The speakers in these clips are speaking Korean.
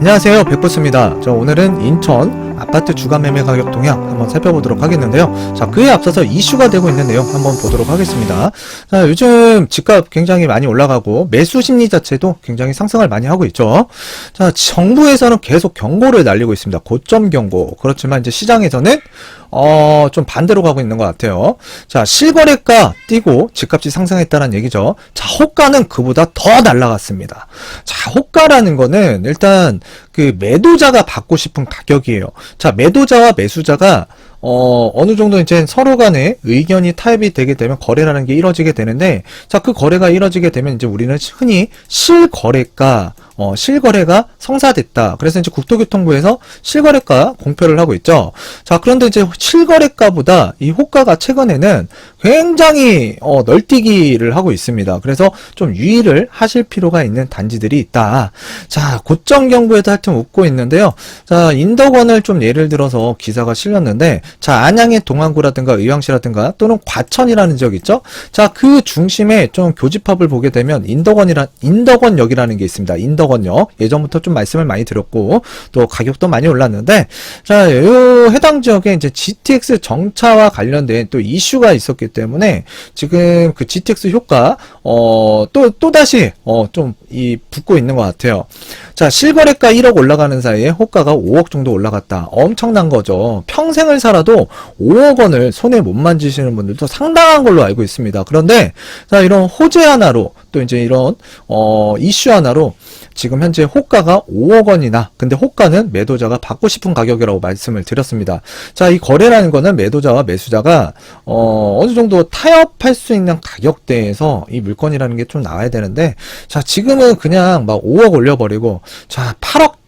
안녕하세요, 백부스입니다. 오늘은 인천 아파트 주간 매매 가격 동향 한번 살펴보도록 하겠는데요. 자, 그에 앞서서 이슈가 되고 있는 내용 한번 보도록 하겠습니다. 자, 요즘 집값 굉장히 많이 올라가고 매수 심리 자체도 굉장히 상승을 많이 하고 있죠. 자, 정부에서는 계속 경고를 날리고 있습니다. 고점 경고. 그렇지만 이제 시장에서는 좀 반대로 가고 있는 것 같아요. 자, 실거래가 뛰고 집값이 상승했다는 얘기죠. 자, 호가는 그보다 더 날라갔습니다. 자, 호가라는 거는 일단 그 매도자가 받고 싶은 가격이에요. 자, 매도자와 매수자가 어느 정도 이제 서로 간에 의견이 타협이 되게 되면 거래라는 게 이루어지게 되는데, 자, 그 거래가 이루어지게 되면 이제 우리는 흔히 실거래가 성사됐다. 그래서 이제 국토교통부에서 실거래가 공표를 하고 있죠. 자, 그런데 이제 실거래가보다 이 호가가 최근에는 굉장히 널뛰기를 하고 있습니다. 그래서 좀 유의를 하실 필요가 있는 단지들이 있다. 자, 고점 경고에도 하여튼 웃고 있는데요. 자, 인덕원을 좀 예를 들어서 기사가 실렸는데, 자, 안양의 동안구라든가 의왕시라든가 또는 과천이라는 지역 있죠? 자, 그 중심에 좀 교집합을 보게 되면 인덕원역이라는 게 있습니다. 인덕원역. 예전부터 좀 말씀을 많이 드렸고, 또 가격도 많이 올랐는데, 자, 요 해당 지역에 이제 GTX 정차와 관련된 또 이슈가 있었기 때문에 지금 그 GTX 효과, 또다시, 붙고 있는 것 같아요. 자, 실거래가 1억 올라가는 사이에 호가가 5억 정도 올라갔다. 엄청난 거죠. 평생을 살아도 5억 원을 손에 못 만지시는 분들도 상당한 걸로 알고 있습니다. 그런데, 자, 이런 호재 하나로, 또 이제 이런, 이슈 하나로 지금 현재 호가가 5억 원이나, 근데 호가는 매도자가 받고 싶은 가격이라고 말씀을 드렸습니다. 자, 이 거래라는 거는 매도자와 매수자가, 어느 정도 타협할 수 있는 가격대에서 이 물건이라는 게 좀 나와야 되는데, 자, 지금은 그냥 막 5억 올려버리고, 자, 8억,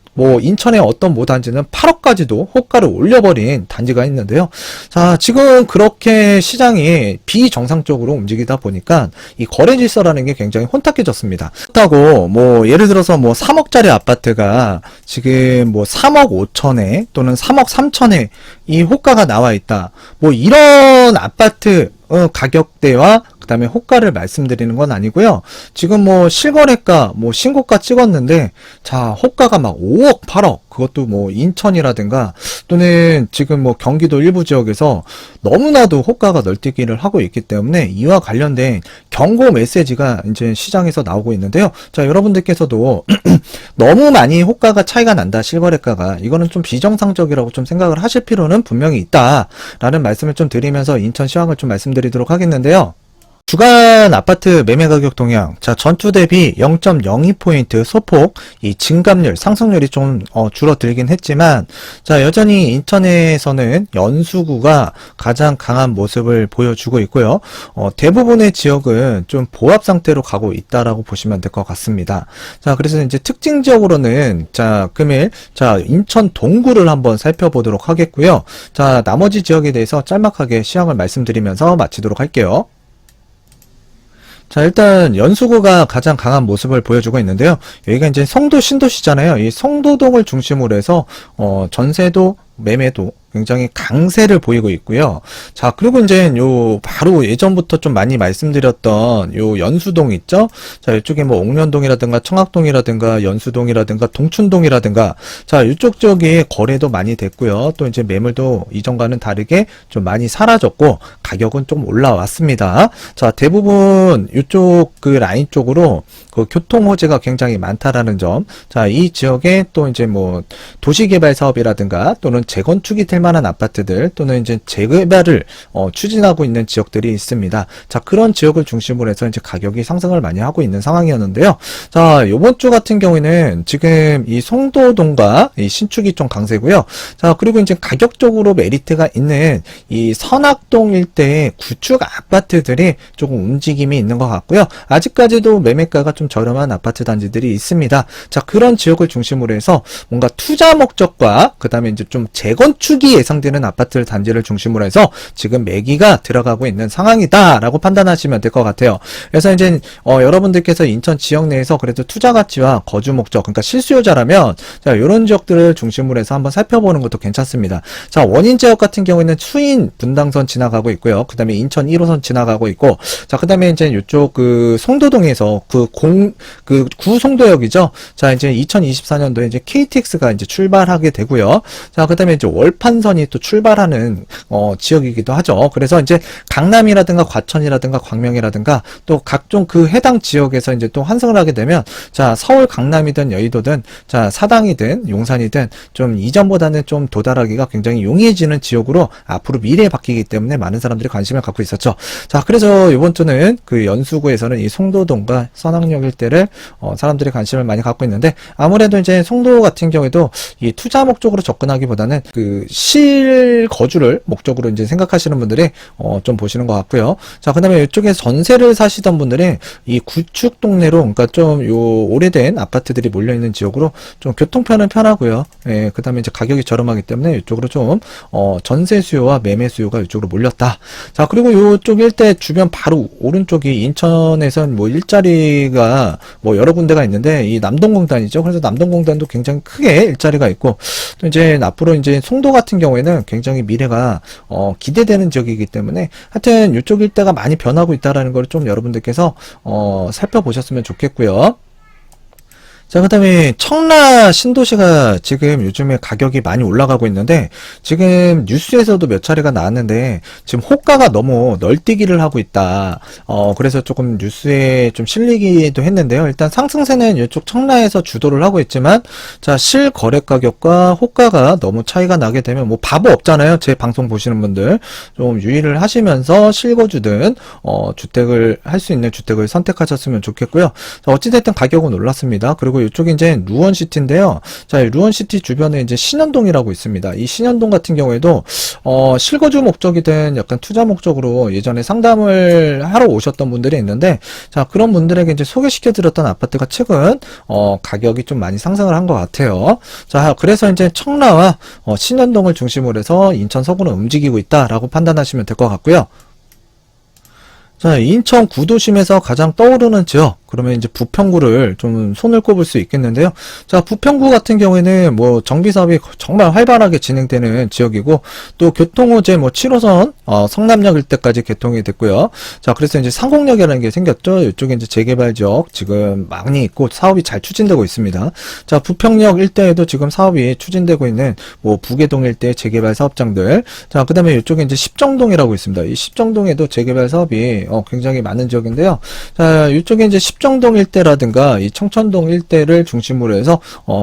인천의 어떤 단지는 8억까지도 호가를 올려버린 단지가 있는데요. 자, 지금 그렇게 시장이 비정상적으로 움직이다 보니까 이 거래 질서라는 게 굉장히 혼탁해졌습니다. 그렇다고 예를 들어서 3억짜리 아파트가 지금 3억 5천에 또는 3억 3천에 이 호가가 나와 있다. 이런 아파트 가격대와 그 다음에 호가를 말씀드리는 건 아니고요. 지금 실거래가 신고가 찍었는데, 자, 호가가 막 5억 8억, 그것도 인천이라든가 또는 지금 경기도 일부 지역에서 너무나도 호가가 널뛰기를 하고 있기 때문에 이와 관련된 경고 메시지가 이제 시장에서 나오고 있는데요. 자, 여러분들께서도 너무 많이 호가가 차이가 난다, 실거래가가. 이거는 좀 비정상적이라고 좀 생각을 하실 필요는 분명히 있다라는 말씀을 좀 드리면서 인천 시황을 좀 말씀드리도록 하겠는데요. 주간 아파트 매매 가격 동향. 자, 전주 대비 0.02포인트 소폭 이 증감률, 상승률이 좀 줄어들긴 했지만, 자, 여전히 인천에서는 연수구가 가장 강한 모습을 보여주고 있고요. 대부분의 지역은 좀 보합 상태로 가고 있다라고 보시면 될 것 같습니다. 자, 그래서 이제 특징 지역으로는, 자, 금일, 자, 인천 동구를 한번 살펴보도록 하겠고요. 자, 나머지 지역에 대해서 짤막하게 시황을 말씀드리면서 마치도록 할게요. 자, 일단 연수구가 가장 강한 모습을 보여주고 있는데요. 여기가 이제 성도 신도시잖아요. 이 성도동을 중심으로 해서 전세도 매매도 굉장히 강세를 보이고 있고요. 자, 그리고 이제 바로 예전부터 좀 많이 말씀드렸던 연수동 있죠? 자, 이쪽에 옥련동이라든가 청학동이라든가 연수동이라든가 동춘동이라든가, 자, 이쪽 지역에 거래도 많이 됐고요. 또 이제 매물도 이전과는 다르게 좀 많이 사라졌고 가격은 좀 올라왔습니다. 자, 대부분 이쪽 그 라인 쪽으로 그 교통 호재가 굉장히 많다라는 점. 자, 이 지역에 또 이제 도시개발 사업이라든가 또는 재건축이 될 만한 아파트들 또는 이제 재개발을 추진하고 있는 지역들이 있습니다. 자, 그런 지역을 중심으로 해서 이제 가격이 상승을 많이 하고 있는 상황이었는데요. 자, 요번 주 같은 경우에는 지금 이 송도동과 이 신축이 좀 강세고요. 자, 그리고 이제 가격적으로 메리트가 있는 이 선악동 일대의 구축 아파트들이 조금 움직임이 있는 것 같고요. 아직까지도 매매가가 좀 저렴한 아파트 단지들이 있습니다. 자, 그런 지역을 중심으로 해서 뭔가 투자 목적과 그 다음에 이제 좀 재건축이 매입이 예상되는 아파트 단지를 중심으로 해서 지금 매기가 들어가고 있는 상황이다라고 판단하시면 될 것 같아요. 그래서 이제 여러분들께서 인천 지역 내에서 그래도 투자 가치와 거주 목적, 그러니까 실수요자라면 자, 이런 지역들을 중심으로 해서 한번 살펴보는 것도 괜찮습니다. 자, 원인 지역 같은 경우에는 수인 분당선 지나가고 있고요. 그 다음에 인천 1호선 지나가고 있고, 자, 그 다음에 이제 이쪽 그 송도동에서 구송도역이죠. 자, 이제 2024년도에 이제 KTX가 이제 출발하게 되고요. 자, 그 다음에 이제 월판선이 또 출발하는 지역이기도 하죠. 그래서 이제 강남이라든가 과천이라든가 광명이라든가 또 각종 그 해당 지역에서 이제 또 환승을 하게 되면, 자, 서울 강남이든 여의도든, 자, 사당이든 용산이든 좀 이전보다는 좀 도달하기가 굉장히 용이해지는 지역으로 앞으로 미래에 바뀌기 때문에 많은 사람들이 관심을 갖고 있었죠. 자, 그래서 이번 주는 그 연수구에서는 이 송도동과 선악역 일대를 사람들이 관심을 많이 갖고 있는데, 아무래도 이제 송도 같은 경우에도 이 투자 목적으로 접근하기보다는 그 실거주를 목적으로 이제 생각하시는 분들이 좀 보시는 것 같고요. 자, 그 다음에 이쪽에 전세를 사시던 분들이 이 구축 동네로, 그러니까 좀 요 오래된 아파트들이 몰려있는 지역으로 좀 교통편은 편하고요. 예, 그 다음에 이제 가격이 저렴하기 때문에 이쪽으로 좀 전세 수요와 매매 수요가 이쪽으로 몰렸다. 자, 그리고 요쪽 일대 주변 바로 오른쪽이 인천에선 뭐 일자리가 뭐 여러 군데가 있는데 이 남동공단이죠. 그래서 남동공단도 굉장히 크게 일자리가 있고, 또 이제 앞으로 이제 송도 같은 경우에는 굉장히 미래가 기대되는 지역이기 때문에 하여튼 이쪽 일대가 많이 변하고 있다라는 걸 좀 여러분들께서 살펴보셨으면 좋겠고요. 자, 그 다음에 청라 신도시가 지금 요즘에 가격이 많이 올라가고 있는데, 지금 뉴스에서도 몇 차례가 나왔는데 지금 호가가 너무 널뛰기를 하고 있다. 그래서 조금 뉴스에 좀 실리기도 했는데요. 일단 상승세는 이쪽 청라에서 주도를 하고 있지만, 자, 실거래 가격과 호가가 너무 차이가 나게 되면 뭐 바보 없잖아요. 제 방송 보시는 분들 좀 유의를 하시면서 실거주든 주택을 할 수 있는 주택을 선택하셨으면 좋겠고요. 자, 어찌됐든 가격은 올랐습니다. 그리고 이쪽이 이제 루원시티인데요. 자, 루원시티 주변에 이제 신현동이라고 있습니다. 이 신현동 같은 경우에도 실거주 목적이든 약간 투자 목적으로 예전에 상담을 하러 오셨던 분들이 있는데, 자, 그런 분들에게 이제 소개시켜 드렸던 아파트가 최근 가격이 좀 많이 상승을 한 것 같아요. 자, 그래서 이제 청라와 신현동을 중심으로 해서 인천 서구는 움직이고 있다라고 판단하시면 될 것 같고요. 자, 인천 구도심에서 가장 떠오르는 지역, 그러면 이제 부평구를 좀 손을 꼽을 수 있겠는데요. 자, 부평구 같은 경우에는 뭐 정비 사업이 정말 활발하게 진행되는 지역이고, 또 교통호재 뭐 7호선 성남역 일대까지 개통이 됐고요. 자, 그래서 이제 상공역이라는 게 생겼죠. 이쪽에 이제 재개발 지역 지금 많이 있고 사업이 잘 추진되고 있습니다. 자, 부평역 일대에도 지금 사업이 추진되고 있는 뭐 부계동 일대 재개발 사업장들. 자, 그다음에 이쪽에 이제 십정동이라고 있습니다. 이 십정동에도 재개발 사업이 굉장히 많은 지역인데요. 자, 이쪽에 이제 십정동 일대라든가 이 청천동 일대를 중심으로 해서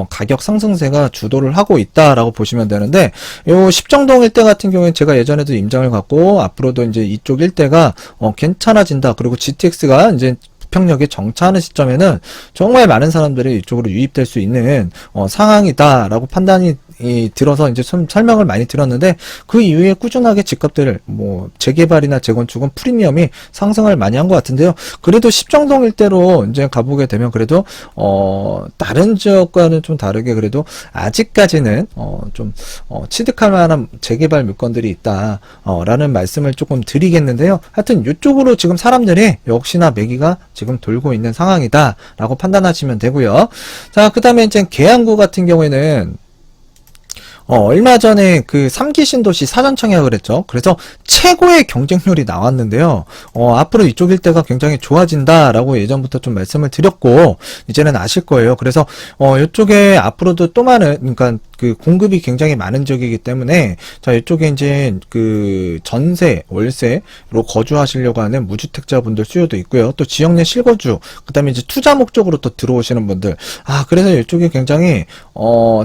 가격 상승세가 주도를 하고 있다라고 보시면 되는데, 요 십정동 일대 같은 경우에 제가 예전에도 임장을 갖고 앞으로도 이제 이쪽 일대가 괜찮아진다. 그리고 GTX가 이제 부평역에 정차하는 시점에는 정말 많은 사람들이 이쪽으로 유입될 수 있는 상황이다라고 판단이 들어서 이제 좀 설명을 많이 드렸는데, 그 이후에 꾸준하게 집값들 뭐 재개발이나 재건축은 프리미엄이 상승을 많이 한 것 같은데요. 그래도 십정동 일대로 이제 가보게 되면 그래도 다른 지역과는 좀 다르게 그래도 아직까지는 좀 취득할 만한 재개발 물건들이 있다 라는 말씀을 조금 드리겠는데요. 하여튼 이쪽으로 지금 사람들이 역시나 매기가 지금 돌고 있는 상황이다 라고 판단하시면 되고요. 자, 그 다음에 이제 계양구 같은 경우에는 얼마 전에 그 3기 신도시 사전 청약을 했죠. 그래서 최고의 경쟁률이 나왔는데요. 앞으로 이쪽 일대가 굉장히 좋아진다라고 예전부터 좀 말씀을 드렸고, 이제는 아실 거예요. 그래서 이쪽에 앞으로도 또 많은, 그러니까 그 공급이 굉장히 많은 지역이기 때문에, 자, 이쪽에 이제 그 전세, 월세로 거주하시려고 하는 무주택자분들 수요도 있고요. 또 지역 내 실거주, 그 다음에 이제 투자 목적으로 또 들어오시는 분들. 그래서 이쪽이 굉장히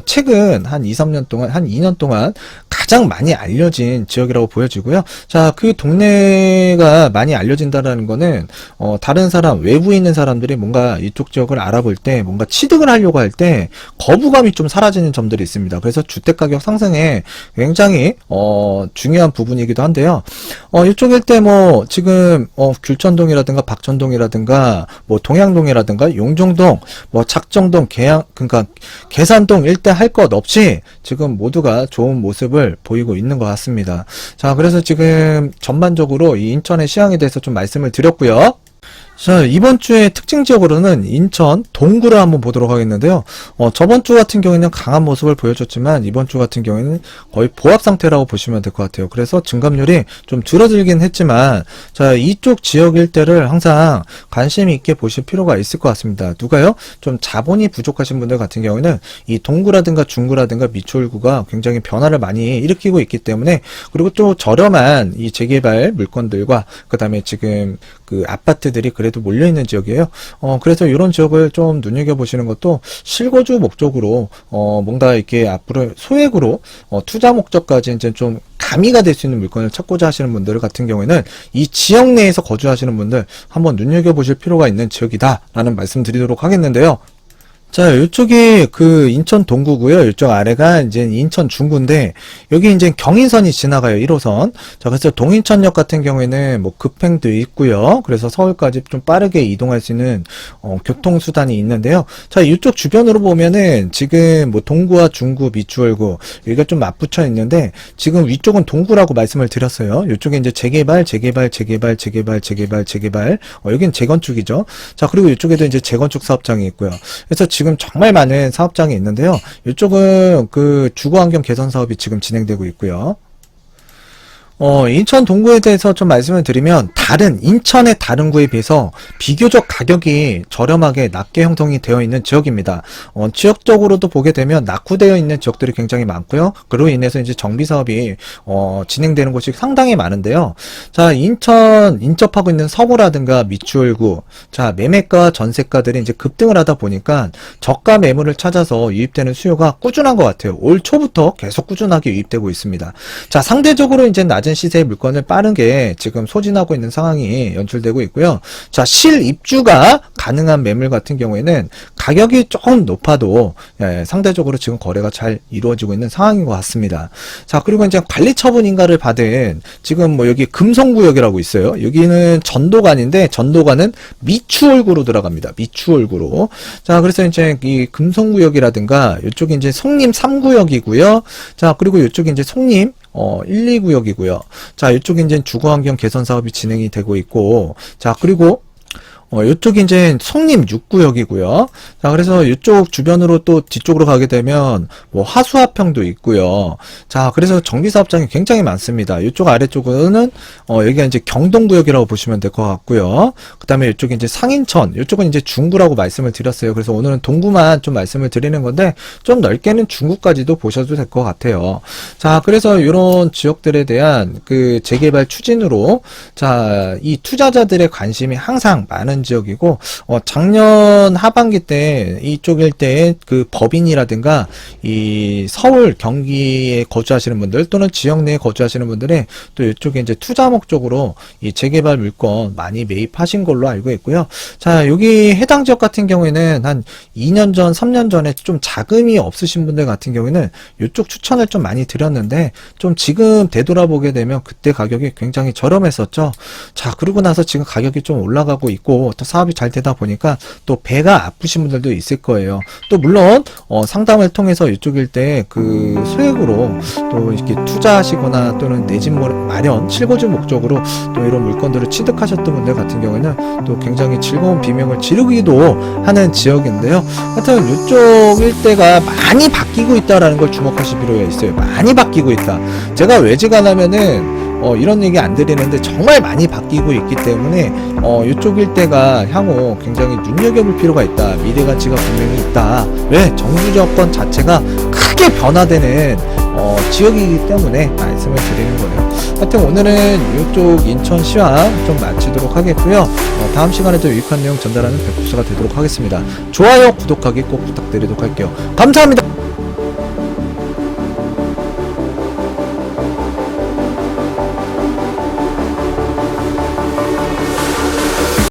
최근 한 2, 3년 동안, 한 2년 동안 가장 많이 알려진 지역이라고 보여지고요. 자, 그 동네가 많이 알려진다라는 거는 다른 사람, 외부에 있는 사람들이 뭔가 이쪽 지역을 알아볼 때, 뭔가 취득을 하려고 할 때 거부감이 좀 사라지는 점들이 있습니다. 있습니다. 그래서 주택가격 상승에 굉장히 중요한 부분이기도 한데요. 이쪽 일대 뭐 지금 귤천동이라든가 박천동이라든가 뭐 동양동이라든가 용종동, 뭐 작정동, 그러니까 계산동 일대 할 것 없이 지금 모두가 좋은 모습을 보이고 있는 것 같습니다. 자, 그래서 지금 전반적으로 이 인천의 시황에 대해서 좀 말씀을 드렸고요. 자, 이번 주의 특징 지역으로는 인천 동구를 한번 보도록 하겠는데요. 저번 주 같은 경우에는 강한 모습을 보여줬지만 이번 주 같은 경우에는 거의 보합 상태라고 보시면 될 것 같아요. 그래서 증감률이 좀 줄어들긴 했지만, 자, 이쪽 지역 일대를 항상 관심 있게 보실 필요가 있을 것 같습니다. 누가요? 좀 자본이 부족하신 분들 같은 경우에는 이 동구라든가 중구라든가 미추홀구가 굉장히 변화를 많이 일으키고 있기 때문에, 그리고 또 저렴한 이 재개발 물건들과 그 다음에 지금 그 아파트들이 그래도 몰려있는 지역이에요. 그래서 이런 지역을 좀 눈여겨보시는 것도 실거주 목적으로, 뭔가 이렇게 앞으로 소액으로, 투자 목적까지 이제 좀 가미가 될 수 있는 물건을 찾고자 하시는 분들 같은 경우에는 이 지역 내에서 거주하시는 분들 한번 눈여겨보실 필요가 있는 지역이다라는 말씀 드리도록 하겠는데요. 자, 이쪽이 그 인천 동구고요. 이쪽 아래가 이제 인천 중구인데, 여기 이제 경인선이 지나가요. 1호선. 자, 그래서 동인천역 같은 경우에는 뭐 급행도 있고요. 그래서 서울까지 좀 빠르게 이동할 수 있는 교통수단이 있는데요. 자, 이쪽 주변으로 보면은 지금 뭐 동구와 중구, 미추홀구 여기가 좀 맞붙여 있는데, 지금 위쪽은 동구라고 말씀을 드렸어요. 이쪽에 이제 재개발, 여긴 재건축이죠. 자, 그리고 이쪽에도 이제 재건축 사업장이 있고요. 그래서 지금 정말 많은 사업장이 있는데요. 이쪽은 그 주거환경 개선 사업이 지금 진행되고 있고요. 인천 동구에 대해서 좀 말씀을 드리면 인천의 다른 구에 비해서 비교적 가격이 저렴하게 낮게 형성이 되어 있는 지역입니다. 지역적으로도 보게 되면 낙후되어 있는 지역들이 굉장히 많고요. 그로 인해서 이제 정비 사업이 진행되는 곳이 상당히 많은데요. 자, 인천 인접하고 있는 서구라든가 미추홀구, 자, 매매가 전세가들이 이제 급등을 하다 보니까 저가 매물을 찾아서 유입되는 수요가 꾸준한 것 같아요. 올 초부터 계속 꾸준하게 유입되고 있습니다. 자, 상대적으로 이제 낮은 시세의 물건을 빠르게 지금 소진하고 있는 상황이 연출되고 있고요. 자, 실입주가 가능한 매물 같은 경우에는 가격이 조금 높아도 상대적으로 지금 거래가 잘 이루어지고 있는 상황인 것 같습니다. 자, 그리고 이제 관리처분 인가를 받은 지금 뭐 여기 금성구역이라고 있어요. 여기는 전도관인데 전도관은 미추홀구로 들어갑니다. 미추홀구로. 자, 그래서 이제 이 금성구역이라든가 이쪽이 이제 송림 3구역이고요. 자, 그리고 이쪽이 이제 송림 1, 2구역이고요. 자, 이쪽에 이제 주거환경 개선 사업이 진행이 되고 있고, 자, 그리고 이쪽이 이제 송림 6구역이고요. 자, 그래서 이쪽 주변으로 또 뒤쪽으로 가게 되면 뭐 하수하평도 있고요. 자, 그래서 정비사업장이 굉장히 많습니다. 이쪽 아래쪽은 여기가 이제 경동구역이라고 보시면 될 것 같고요. 그 다음에 이쪽이 이제 상인천, 이쪽은 이제 중구라고 말씀을 드렸어요. 그래서 오늘은 동구만 좀 말씀을 드리는 건데 좀 넓게는 중구까지도 보셔도 될 것 같아요. 자, 그래서 이런 지역들에 대한 그 재개발 추진으로 자, 이 투자자들의 관심이 항상 많은 지역이고, 작년 하반기 때 이쪽 일대에 그 법인이라든가 이 서울 경기에 거주하시는 분들 또는 지역 내에 거주하시는 분들이 또 이쪽에 이제 투자 목적으로 이 재개발 물건 많이 매입하신 걸로 알고 있고요. 자, 여기 해당 지역 같은 경우에는 한 2년 전, 3년 전에 좀 자금이 없으신 분들 같은 경우에는 이쪽 추천을 좀 많이 드렸는데 좀 지금 되돌아보게 되면 그때 가격이 굉장히 저렴했었죠. 자, 그러고 나서 지금 가격이 좀 올라가고 있고 또 사업이 잘 되다 보니까 또 배가 아프신 분들도 있을 거예요. 또 물론 상담을 통해서 이쪽 일대 그 소액으로 또 이렇게 투자하시거나 또는 내 집 마련, 실거주 목적으로 또 이런 물건들을 취득하셨던 분들 같은 경우에는 또 굉장히 즐거운 비명을 지르기도 하는 지역인데요. 하여튼 이쪽 일대가 많이 바뀌고 있다라는 걸 주목하실 필요가 있어요. 많이 바뀌고 있다. 제가 외지가나면은 이런 얘기 안 드리는데 정말 많이 바뀌고 있기 때문에 이쪽 일대가 향후 굉장히 눈여겨볼 필요가 있다. 미래 가치가 분명히 있다. 왜? 정부 정권 자체가 크게 변화되는 지역이기 때문에 말씀을 드리는 거예요. 하여튼 오늘은 이쪽 인천 시황 좀 마치도록 하겠고요. 다음 시간에도 유익한 내용 전달하는 백국수가 되도록 하겠습니다. 좋아요, 구독하기 꼭 부탁드리도록 할게요. 감사합니다.